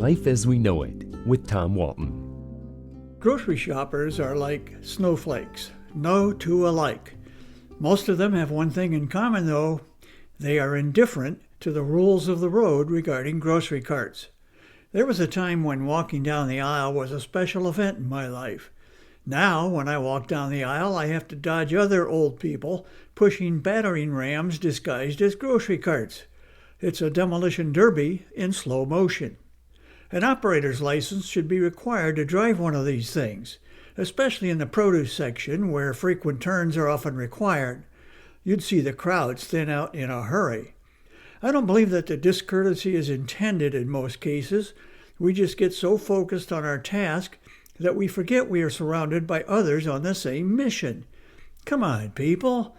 Life as We Know It with Tom Walton. Grocery shoppers are like snowflakes, no two alike. Most of them have one thing in common, though. They are indifferent to the rules of the road regarding grocery carts. There was a time when walking down the aisle was a special event in my life. Now, when I walk down the aisle, I have to dodge other old people pushing battering rams disguised as grocery carts. It's a demolition derby in slow motion. An operator's license should be required to drive one of these things, especially in the produce section where frequent turns are often required. You'd see the crowds thin out in a hurry. I don't believe that the discourtesy is intended in most cases. We just get so focused on our task that we forget we are surrounded by others on the same mission. Come on, people.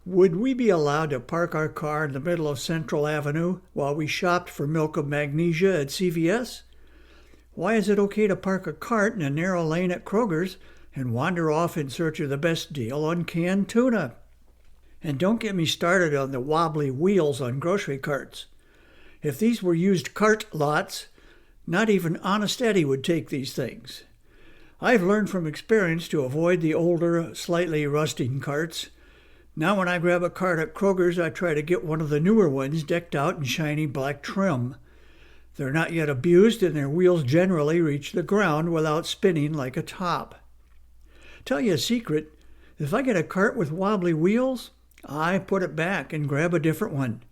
Would we be allowed to park our car in the middle of Central Avenue while we shopped for milk of magnesia at CVS? Why is it okay to park a cart in a narrow lane at Kroger's and wander off in search of the best deal on canned tuna? And don't get me started on the wobbly wheels on grocery carts. If these were used cart lots, not even Honest Eddie would take these things. I've learned from experience to avoid the older, slightly rusting carts. Now when I grab a cart at Kroger's, I try to get one of the newer ones decked out in shiny black trim. They're not yet abused, and their wheels generally reach the ground without spinning like a top. Tell you a secret, if I get a cart with wobbly wheels, I put it back and grab a different one.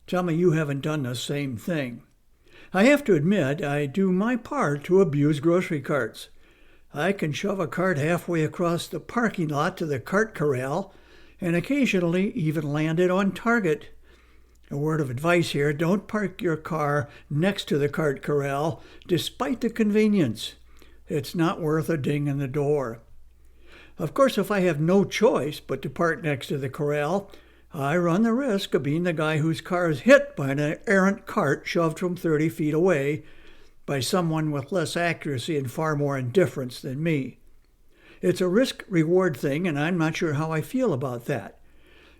Tell me you haven't done the same thing. I have to admit, I do my part to abuse grocery carts. I can shove a cart halfway across the parking lot to the cart corral, and occasionally even land it on target. A word of advice here, don't park your car next to the cart corral, despite the convenience. It's not worth a ding in the door. Of course, if I have no choice but to park next to the corral, I run the risk of being the guy whose car is hit by an errant cart shoved from 30 feet away by someone with less accuracy and far more indifference than me. It's a risk-reward thing, and I'm not sure how I feel about that.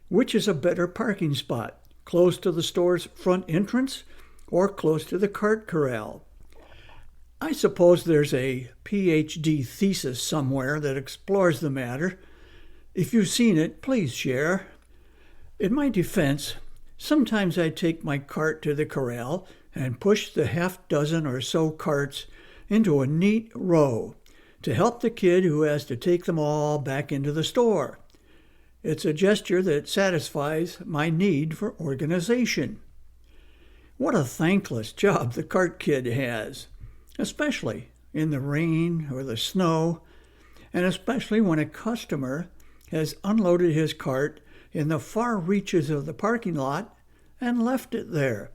Which is a better parking spot? Close to the store's front entrance or close to the cart corral? I suppose there's a PhD thesis somewhere that explores the matter. If you've seen it, please share. In my defense, sometimes I take my cart to the corral and push the half-dozen or so carts into a neat row to help the kid who has to take them all back into the store. It's a gesture that satisfies my need for organization. What a thankless job the cart kid has, especially in the rain or the snow, and especially when a customer has unloaded his cart in the far reaches of the parking lot and left it there.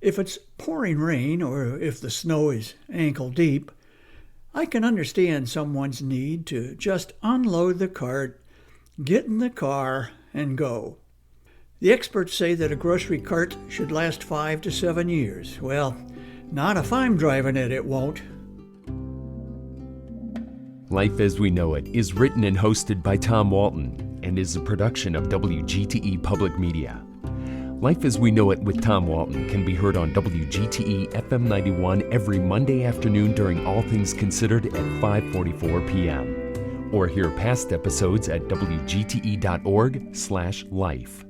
If it's pouring rain or if the snow is ankle deep, I can understand someone's need to just unload the cart, get in the car, and go. The experts say that a grocery cart should last 5 to 7 years. Well, not if I'm driving it, it won't. Life as We Know It is written and hosted by Tom Walton and is a production of WGTE Public Media. Life as We Know It with Tom Walton can be heard on WGTE FM 91 every Monday afternoon during All Things Considered at 5:44 p.m. or hear past episodes at wgte.org/life.